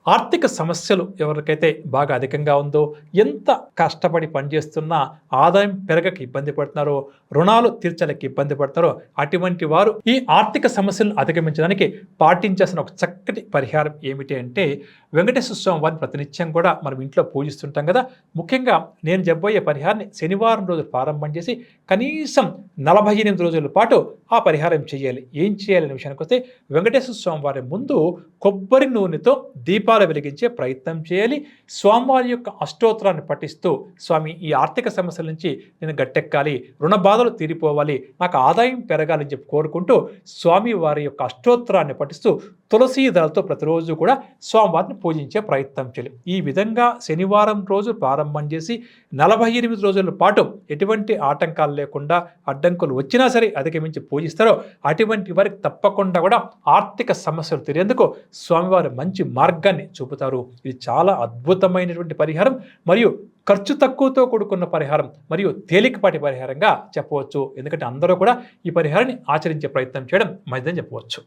ఆర్థిక సమస్యలు ఎవరికైతే బాగా అధికంగా ఉందో, ఎంత కష్టపడి పనిచేస్తున్నా ఆదాయం పెరగక ఇబ్బంది పడుతున్నారో, రుణాలు తీర్చలేక ఇబ్బంది పడతారో, అటువంటి వారు ఈ ఆర్థిక సమస్యలను అధిగమించడానికి పాటించాల్సిన ఒక చక్కటి పరిహారం ఏమిటి అంటే, వెంకటేశ్వర స్వామి వారిని ప్రతినిత్యం కూడా మనం ఇంట్లో పూజిస్తుంటాం కదా. ముఖ్యంగా నేను చెప్పబోయే పరిహారాన్ని శనివారం రోజు ప్రారంభం చేసి కనీసం 48 రోజుల పాటు ఆ పరిహారం చేయాలి. ఏం చేయాలనే విషయానికి వస్తే, వెంకటేశ్వర స్వామి వారి ముందు కొబ్బరి నూనెతో దీపాలు వెలిగించే ప్రయత్నం చేయాలి. స్వామివారి యొక్క అష్టోత్తరాన్ని పఠిస్తూ, స్వామి ఈ ఆర్థిక సమస్యల నుంచి నేను గట్టెక్కాలి, రుణ బాధలు తీరిపోవాలి, నాకు ఆదాయం పెరగాలని చెప్పి కోరుకుంటూ స్వామి వారి యొక్క అష్టోత్తరాన్ని పఠిస్తూ తులసీ దళాలతో ప్రతిరోజు కూడా స్వామివారిని పూజించే ప్రయత్నం చేయాలి. ఈ విధంగా శనివారం రోజు ప్రారంభం చేసి 48 రోజుల పాటు ఎటువంటి ఆటంకాలు లేకుండా, అడ్డంకులు వచ్చినా సరే అధిగమించి పూజిస్తారో అటువంటి వారికి తప్పకుండా కూడా ఆర్థిక సమస్యలు తీరేందుకు స్వామివారు మంచి మార్గాన్ని చూపుతారు. ఇది చాలా అద్భుతమైనటువంటి పరిహారం మరియు ఖర్చు తక్కువతో కూడుకున్న పరిహారం మరియు తేలికపాటి పరిహారంగా చెప్పవచ్చు. ఎందుకంటే అందరూ కూడా ఈ పరిహారాన్ని ఆచరించే ప్రయత్నం చేయడం మంచిదని చెప్పవచ్చు.